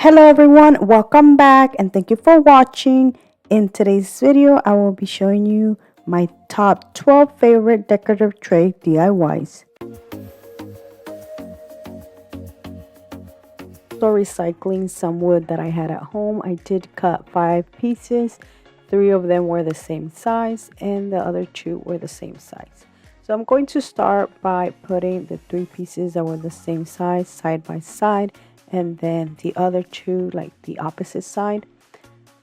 Hello everyone, welcome back and thank you for watching. In today's video, I will be showing you my top 12 favorite decorative tray DIYs. So recycling some wood that I had at home, I did cut 5 pieces. 3 of them were the same size and the other 2 were the same size. So I'm going to start by putting the 3 pieces that were the same size side by side, and then the other 2 like the opposite side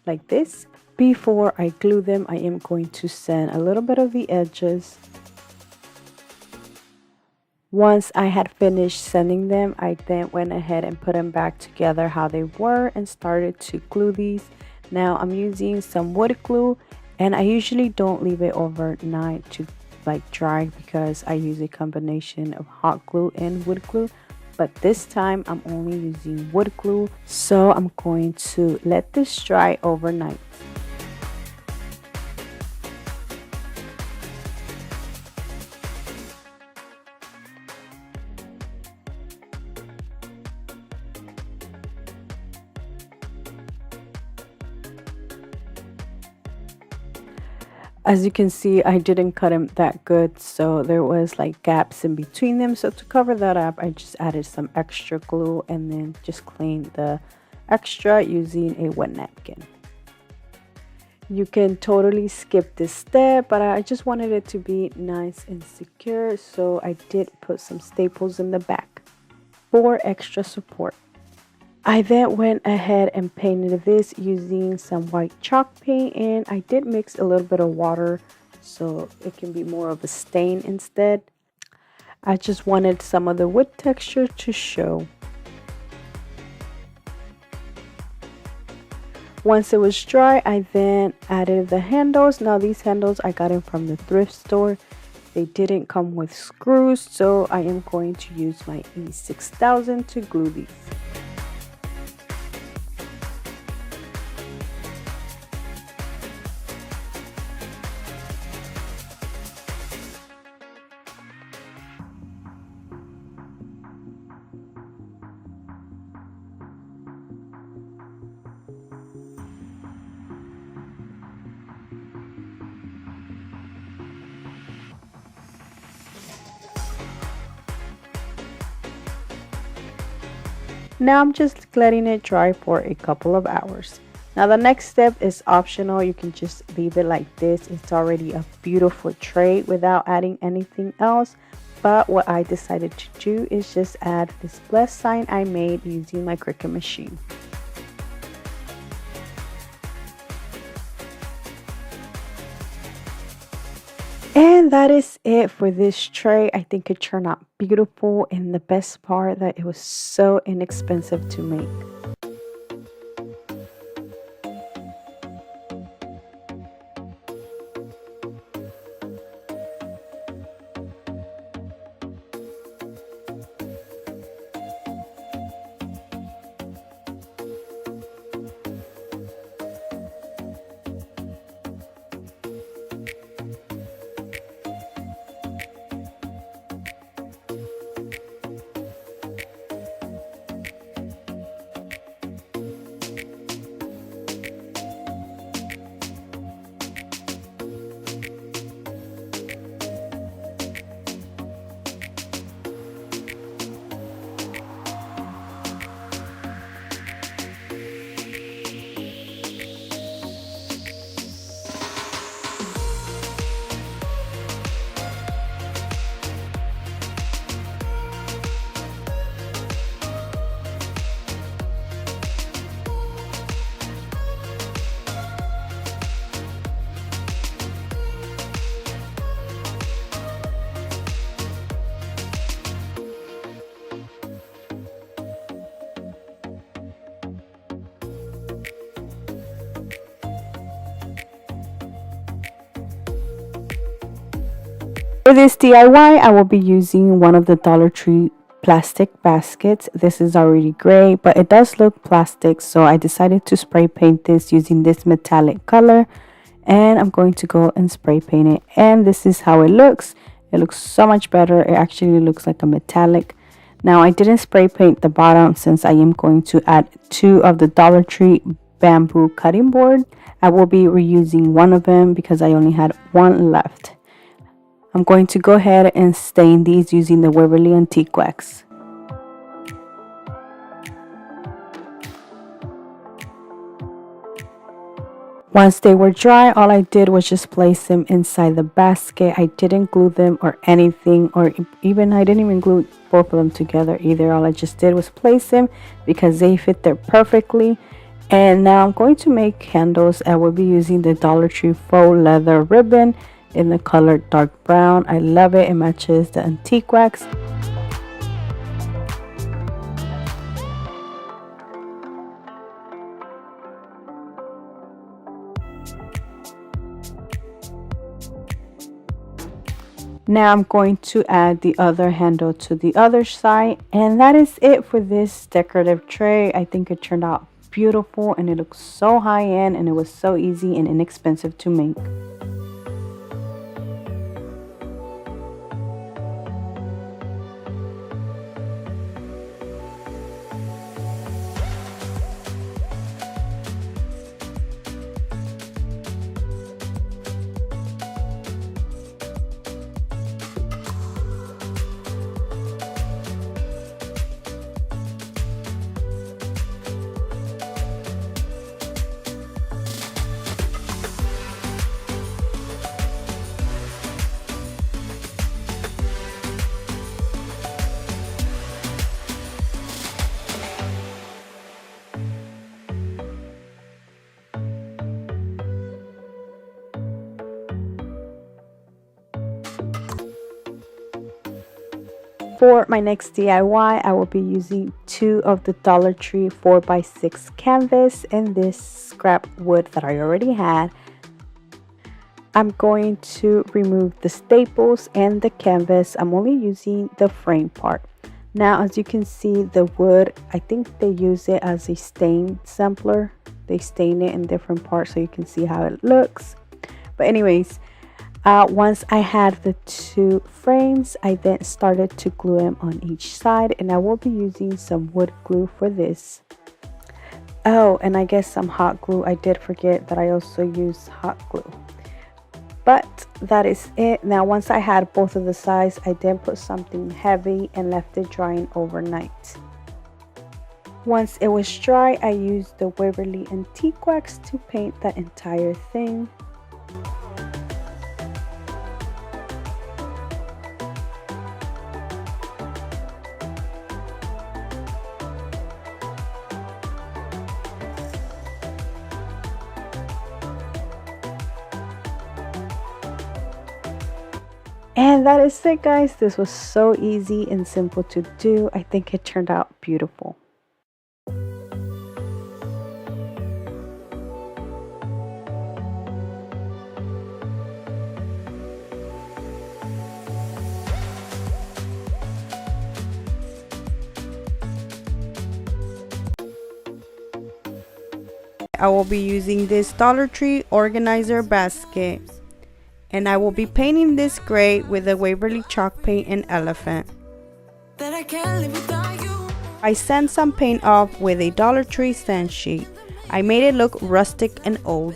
like this. Before I glue them, I am going to sand a little bit of the edges. Once I had finished sanding them, I then went ahead and put them back together how they were and started to glue these. Now I'm using some wood glue, and I usually don't leave it overnight to dry because I use a combination of hot glue and wood glue. But this time I'm only using wood glue, so I'm going to let this dry overnight. As you can see, I didn't cut them that good, so there was like gaps in between them. So to cover that up, I just added some extra glue and then just cleaned the extra using a wet napkin. You can totally skip this step, but I just wanted it to be nice and secure, so I did put some staples in the back for extra support. I then went ahead and painted this using some white chalk paint, and I did mix a little bit of water so it can be more of a stain instead. I just wanted some of the wood texture to show. Once it was dry, I then added the handles. Now these handles I got them from the thrift store. They didn't come with screws, so I am going to use my E6000 to glue these. Now I'm just letting it dry for a couple of hours. Now the next step is optional. You can just leave it like this. It's already a beautiful tray without adding anything else. But what I decided to do is just add this bless sign I made using my Cricut machine. And that is it for this tray. I think it turned out beautiful, and the best part that it was so inexpensive to make. For this DIY, I will be using one of the Dollar Tree plastic baskets. This is already gray, but it does look plastic, so I decided to spray paint this using this metallic color, and I'm going to go and spray paint it. And this is how it looks. It looks so much better. It actually looks like a metallic. Now I didn't spray paint the bottom since I am going to add 2 of the Dollar Tree bamboo cutting board. I will be reusing one of them because I only had one left. I'm going to go ahead and stain these using the Waverly Antique Wax. Once they were dry, all I did was just place them inside the basket. I didn't glue them or anything, or even I didn't even glue both of them together either. All I just did was place them because they fit there perfectly. And now I'm going to make candles. I will be using the Dollar Tree faux leather ribbon in the color dark brown. I love it. It matches the antique wax. Now I'm going to add the other handle to the other side, and that is it for this decorative tray. I think it turned out beautiful and it looks so high-end, and it was so easy and inexpensive to make. For my next DIY, I will be using 2 of the Dollar Tree 4x6 canvas and this scrap wood that I already had. I'm going to remove the staples and the canvas. I'm only using the frame part. Now, as you can see, the wood, I think they use it as a stain sampler. They stain it in different parts so you can see how it looks. But anyways, once I had the 2 frames, I then started to glue them on each side, and I will be using some wood glue for this. Oh, and I guess some hot glue. I did forget that I also use hot glue. But that is it. Now, once I had both of the sides, I then put something heavy and left it drying overnight. Once it was dry, I used the Waverly Antique Wax to paint that entire thing. And that is it, guys. This was so easy and simple to do. I think it turned out beautiful. I will be using this Dollar Tree organizer basket. And I will be painting this gray with the Waverly chalk paint and elephant. I sand some paint off with a Dollar Tree sand sheet. I made it look rustic and old.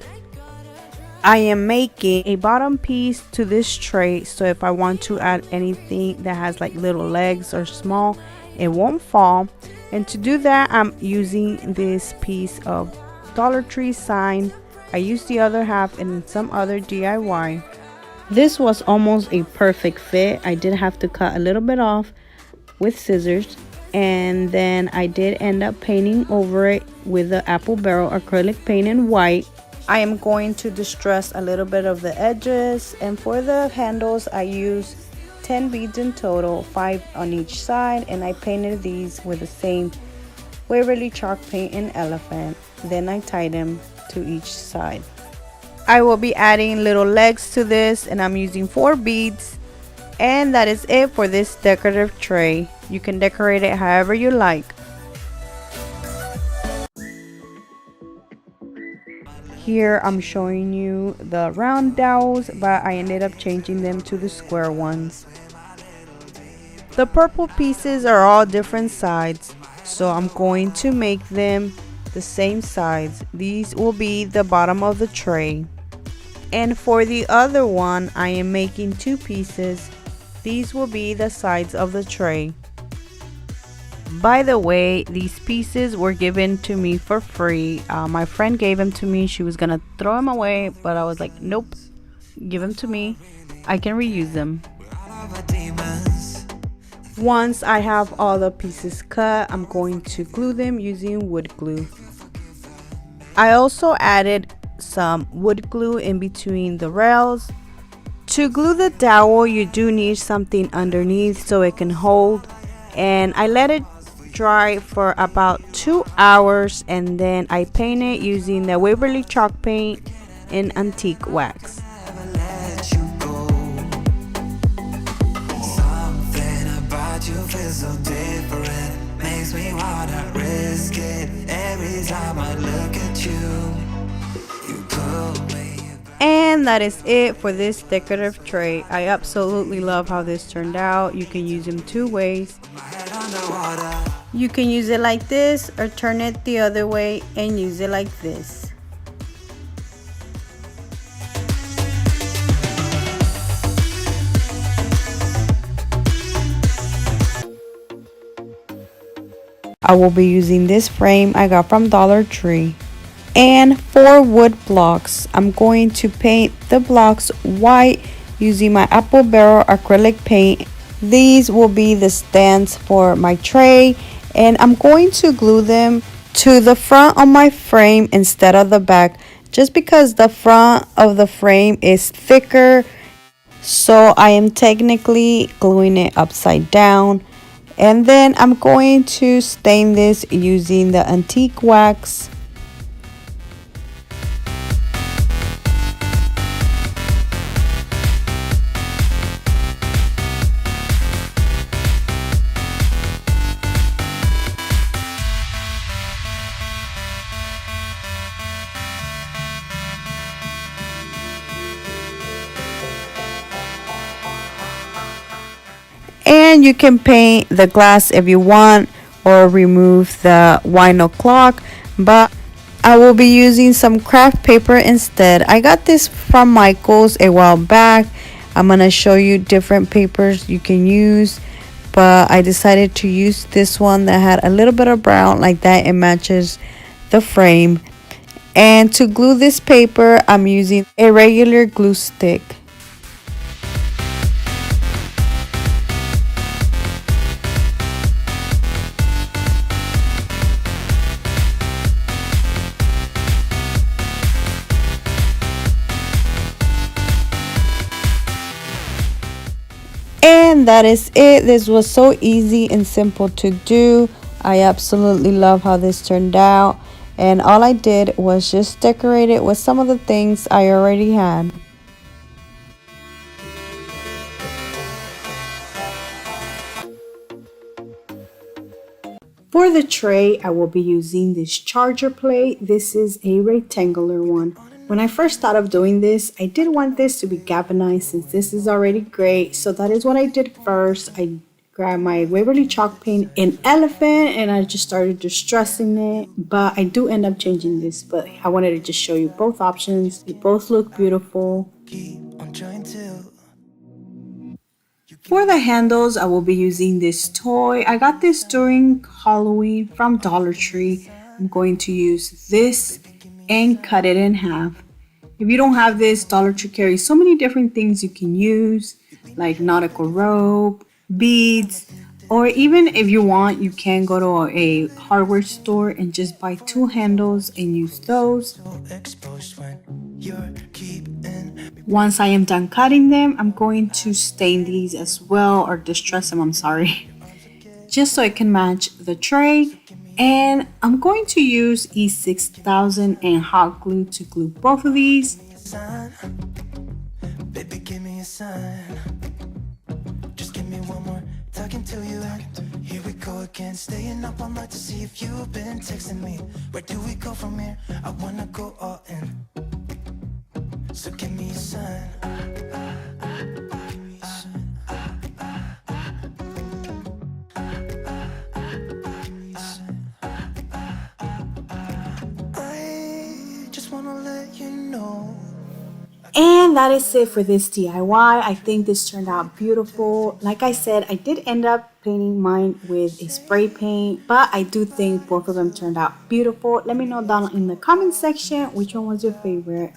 I am making a bottom piece to this tray, so if I want to add anything that has like little legs or small, it won't fall. And to do that, I'm using this piece of Dollar Tree sign. I used the other half in some other DIY. This was almost a perfect fit. I did have to cut a little bit off with scissors, and then I did end up painting over it with the apple barrel acrylic paint in white. I am going to distress a little bit of the edges, and for the handles I used 10 beads in total, 5 on each side, and I painted these with the same Waverly chalk paint and elephant. Then I tied them to each side. I will be adding little legs to this, and I'm using 4 beads. And that is it for this decorative tray. You can decorate it however you like. Here I'm showing you the round dowels, but I ended up changing them to the square ones. The purple pieces are all different sides, so I'm going to make them the same sides. These will be the bottom of the tray. And for the other one, I am making two pieces. These will be the sides of the tray. By the way, these pieces were given to me for free. My friend gave them to me. She was gonna throw them away, but I was like, nope, give them to me. I can reuse them. Once I have all the pieces cut, I'm going to glue them using wood glue. I also added some wood glue in between the rails. To glue the dowel, you do need something underneath so it can hold, and I let it dry for about 2 hours, and then I paint it using the Waverly chalk paint and antique wax. And that is it for this decorative tray. I absolutely love how this turned out. You can use them two ways. You can use it like this or turn it the other way and use it like this. I will be using this frame I got from Dollar Tree. And 4 wood blocks. I'm going to paint the blocks white using my apple barrel acrylic paint. These will be the stands for my tray, and I'm going to glue them to the front of my frame instead of the back, just because the front of the frame is thicker, so I am technically gluing it upside down. And then I'm going to stain this using the antique wax. And you can paint the glass if you want, or remove the vinyl clock, but I will be using some craft paper instead. I got this from Michael's a while back. I'm gonna show you different papers you can use, but I decided to use this one that had a little bit of brown like that. It matches the frame. And to glue this paper, I'm using a regular glue stick. And that is it. This was so easy and simple to do. I absolutely love how this turned out, and all I did was just decorate it with some of the things I already had. For the tray, I will be using this charger plate. This is a rectangular one. When I first thought of doing this, I did want this to be galvanized since this is already gray. So that is what I did first. I grabbed my Waverly chalk paint in elephant and I just started distressing it. But I do end up changing this, but I wanted to just show you both options. They both look beautiful. For the handles, I will be using this toy. I got this during Halloween from Dollar Tree. I'm going to use this and cut it in half. If you don't have this, Dollar Tree carries so many different things you can use, like nautical rope, beads, or even if you want, you can go to a hardware store and just buy 2 handles and use those. Once I am done cutting them, I'm going to stain these as well, or distress them, I'm sorry, just so it can match the tray. And I'm going to use E6000 and hot glue to glue both of these. Baby, give me a sign. Just give me one more talking to you. Here we go again, staying up all night to see if you've been texting me. Where do we go from here? I wanna go all in. So give me a sign. And that is it for this DIY. I think this turned out beautiful. Like I said, I did end up painting mine with a spray paint, but I do think both of them turned out beautiful. Let me know down in the comment section which one was your favorite.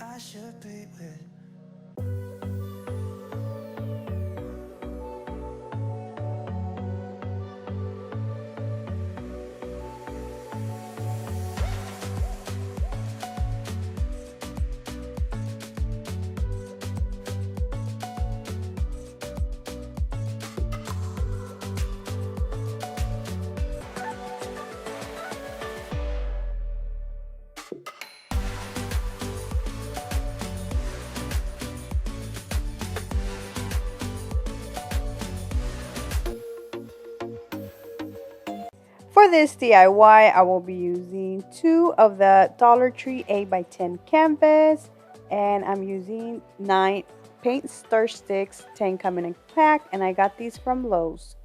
For this DIY, I will be using 2 of the Dollar Tree 8x10 canvas, and I'm using 9 paint stir sticks, 10 come in a pack, and I got these from Lowe's.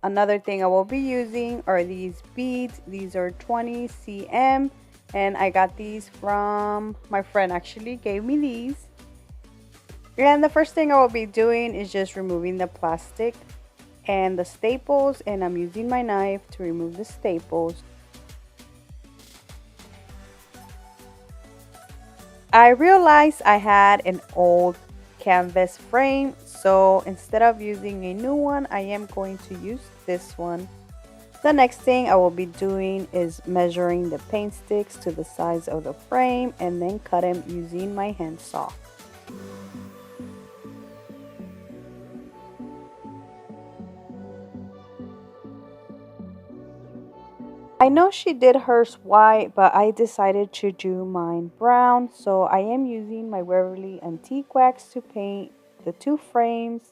Another thing I will be using are these beads. These are 20 cm, and I got these from my friend, actually gave me these. And the first thing I will be doing is just removing the plastic and the staples, and I'm using my knife to remove the staples. I realized I had an old canvas frame, so instead of using a new one, I am going to use this one. The next thing I will be doing is measuring the paint sticks to the size of the frame and then cut them using my hand saw. I know she did hers white, but I decided to do mine brown, so I am using my Waverly Antique Wax to paint the 2 frames,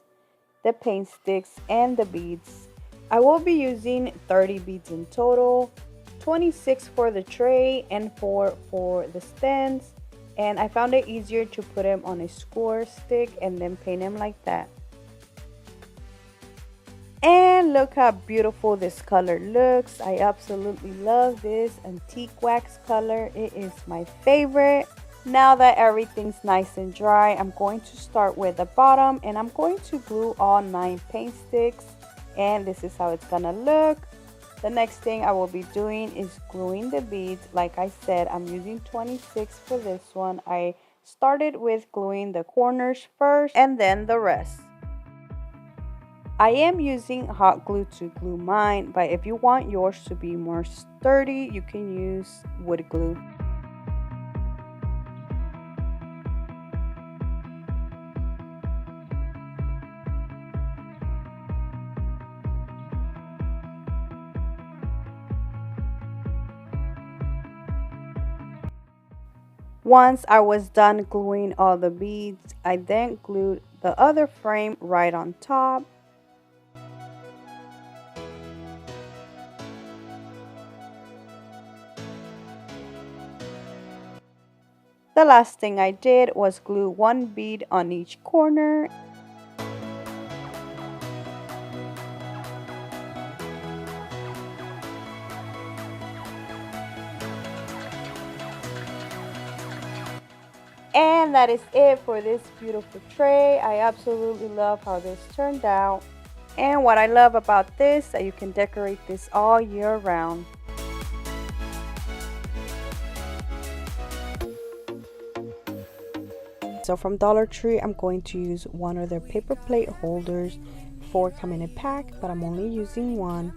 the paint sticks, and the beads. I will be using 30 beads in total, 26 for the tray and 4 for the stands, and I found it easier to put them on a score stick and then paint them like that. And look how beautiful this color looks. I absolutely love this antique wax color. It is my favorite. Now that everything's nice and dry, I'm going to start with the bottom, and I'm going to glue all 9 paint sticks, and this is how it's gonna look. The next thing I will be doing is gluing the beads. Like I said, I'm using 26 for this one. I started with gluing the corners first and then the rest. I am using hot glue to glue mine, but if you want yours to be more sturdy, you can use wood glue. Once I was done gluing all the beads, I then glued the other frame right on top. The last thing I did was glue 1 bead on each corner. And that is it for this beautiful tray. I absolutely love how this turned out. And what I love about this, that you can decorate this all year round. So from Dollar Tree, I'm going to use 1 of their paper plate holders. 4 come in a pack, but I'm only using 1.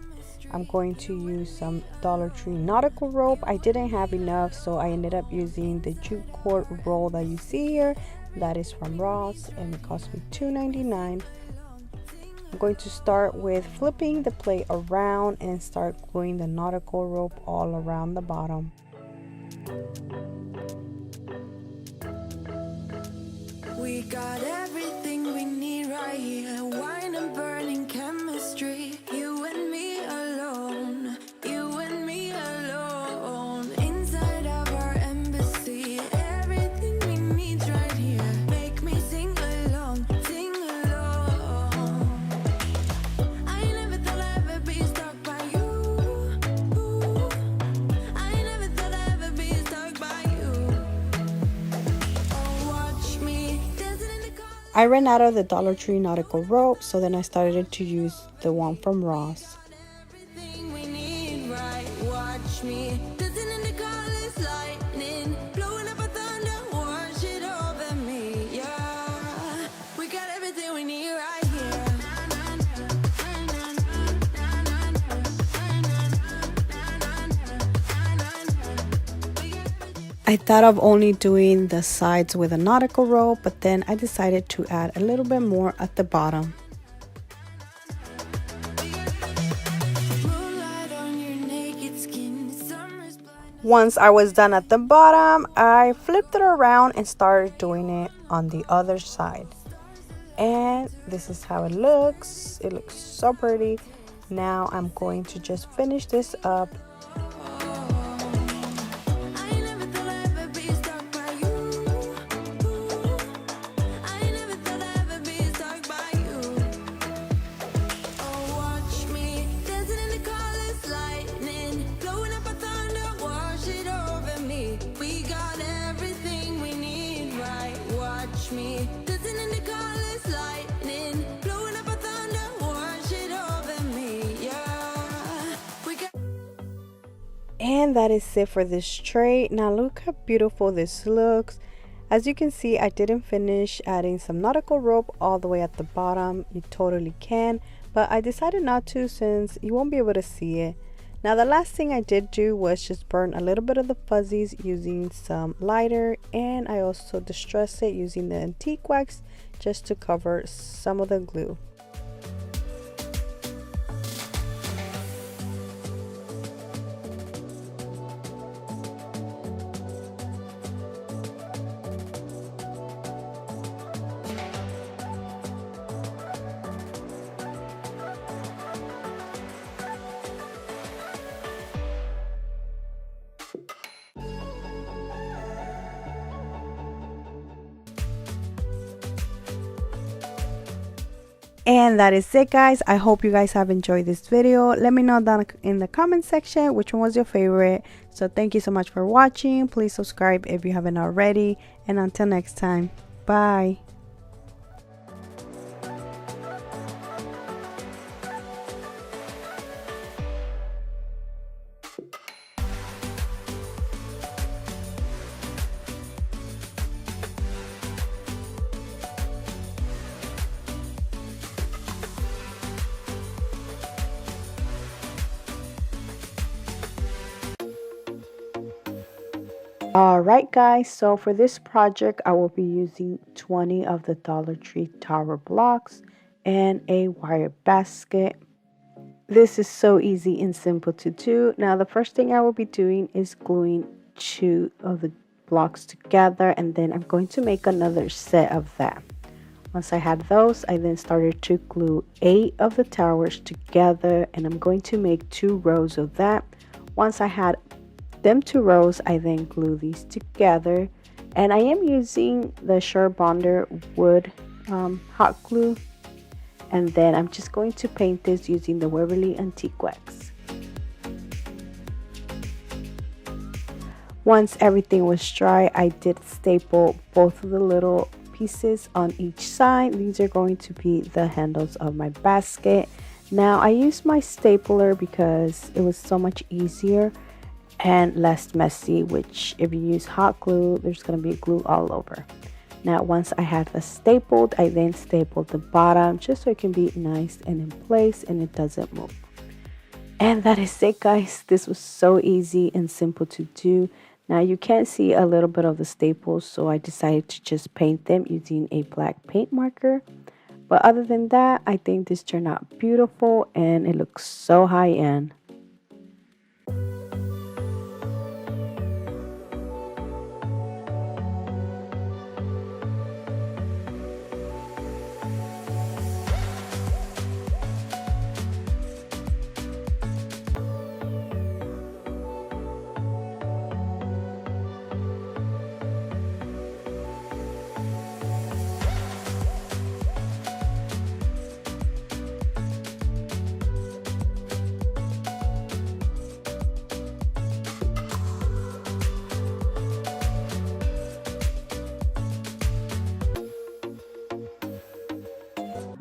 I'm going to use some Dollar Tree Nautical rope. I didn't have enough, so I ended up using the jute cord roll that you see here. That is from Ross, and it cost me $2.99. I'm going to start with flipping the plate around and start gluing the nautical rope all around the bottom. We got everything we need right here. Wine and burning chemistry. You and me alone. You and me alone. Inside of our embassy. Everything we need right here. Make me sing along. Sing along. I never thought I'd ever be stuck by you. I never thought I'd ever be stuck by you. Oh, watch me dancing I ran out of the Dollar Tree nautical rope, so then I started to use the one from Ross. Everything we need, right? Watch me dancing in the colors, lightning, blowing up a thunder, wash it over me. Yeah, we got everything we need right here. I thought of only doing the sides with a nautical rope, but then I decided to add a little bit more at the bottom. Moonlight on your naked skin, summer's blind. Once I was done at the bottom, I flipped it around and started doing it on the other side. And this is how it looks. It looks so pretty. Now I'm going to just finish this up. I never thought I'd ever be stuck by you. I never thought I'd ever be stuck by you. Oh, watch me dancing in the colors, lightning, blowing up a thunder, wash it over me. We got everything we need, right? Watch me dancing in the colors, lightning, blowing up a thunder, wash it over me. Yeah, we got. And that is it for this tray. Now look how beautiful this looks. As you can see, I didn't finish adding some nautical rope all the way at the bottom. You totally can, but I decided not to since you won't be able to see it. Now the last thing I did do was just burn a little bit of the fuzzies using some lighter, and I also distressed it using the antique wax just to cover some of the glue. And that is it, guys. I hope you guys have enjoyed this video. Let me know down in the comment section which one was your favorite. So thank you so much for watching. Please subscribe if you haven't already, and until next time, bye. Alright guys, so for this project I will be using 20 of the Dollar Tree tower blocks and a wire basket. This is so easy and simple to do. Now the first thing I will be doing is gluing 2 of the blocks together, and then I'm going to make another set of that. Once I had those, I then started to glue 8 of the towers together, and I'm going to make 2 rows of that. Once I had them 2 rows, I then glue these together, and I am using the Sure Bonder wood hot glue, and then I'm just going to paint this using the Waverly Antique Wax. Once everything was dry, I did staple both of the little pieces on each side. These are going to be the handles of my basket. Now I used my stapler because it was so much easier and less messy, which if you use hot glue, there's going to be glue all over. Now once I had this stapled, I then stapled the bottom just so it can be nice and in place and it doesn't move. And that is it, guys. This was so easy and simple to do. Now you can see a little bit of the staples, so I decided to just paint them using a black paint marker. But other than that, I think this turned out beautiful and it looks so high-end.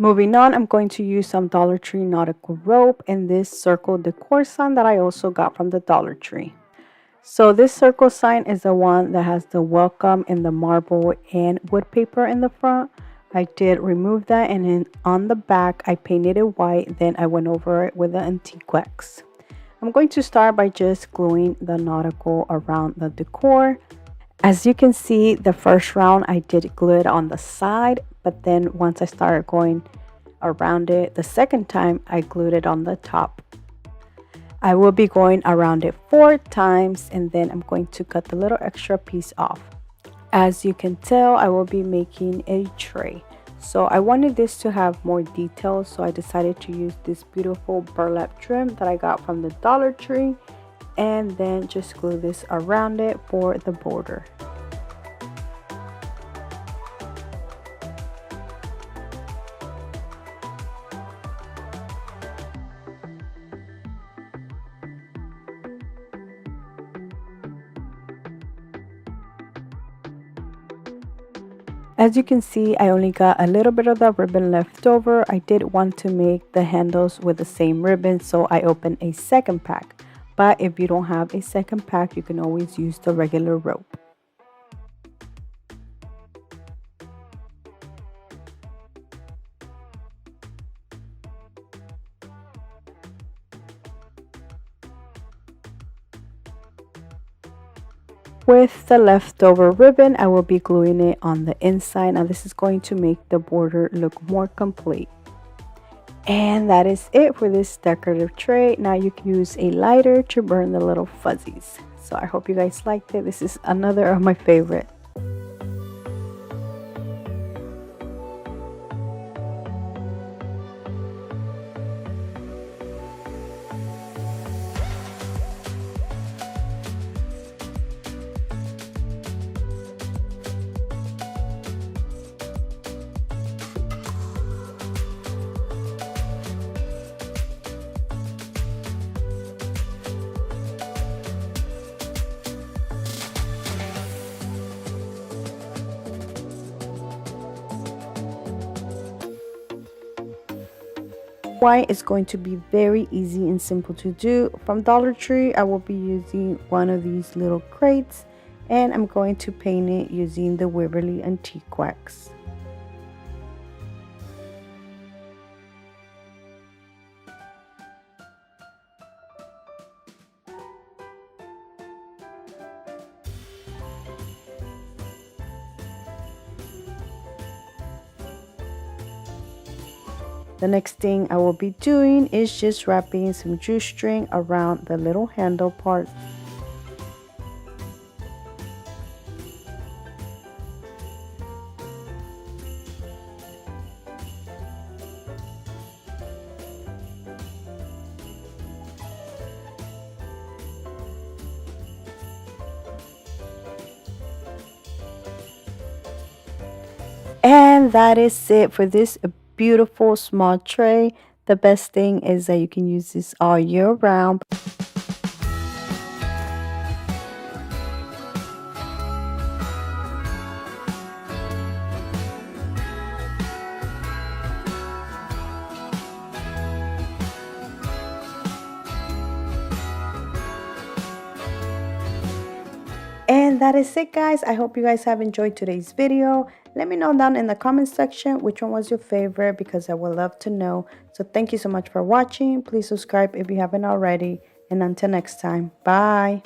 Moving on, I'm going to use some Dollar Tree Nautical rope and this circle decor sign that I also got from the Dollar Tree. So this circle sign is the one that has the welcome in the marble and wood paper in the front. I did remove that, and then on the back I painted it white, then I went over it with the antique wax. I'm going to start by just gluing the nautical around the decor. As you can see, the first round I did glue it on the side, but then once I started going around it the second time, I glued it on the top. I will be going around it 4 times, and then I'm going to cut the little extra piece off. As you can tell, I will be making a tray. So I wanted this to have more details, so I decided to use this beautiful burlap trim that I got from the Dollar Tree, and then just glue this around it for the border. As you can see, I only got a little bit of the ribbon left over. I did want to make the handles with the same ribbon, so I opened a second pack. But if you don't have a second pack, you can always use the regular rope. With the leftover ribbon, I will be gluing it on the inside. Now this is going to make the border look more complete. And that is it for this decorative tray. Now you can use a lighter to burn the little fuzzies. So I hope you guys liked it. This is another of my favorite. White is going to be very easy and simple to do. From Dollar Tree, I will be using one of these little crates, and I'm going to paint it using the Waverly antique wax. The next thing I will be doing is just wrapping some juice string around the little handle part. And that is it for this beautiful small tray. The best thing is that you can use this all year round. And that is it, guys. I hope you guys have enjoyed today's video. Let me know down in the comment section which one was your favorite, because I would love to know. So thank you so much for watching. Please subscribe if you haven't already. And until next time, bye.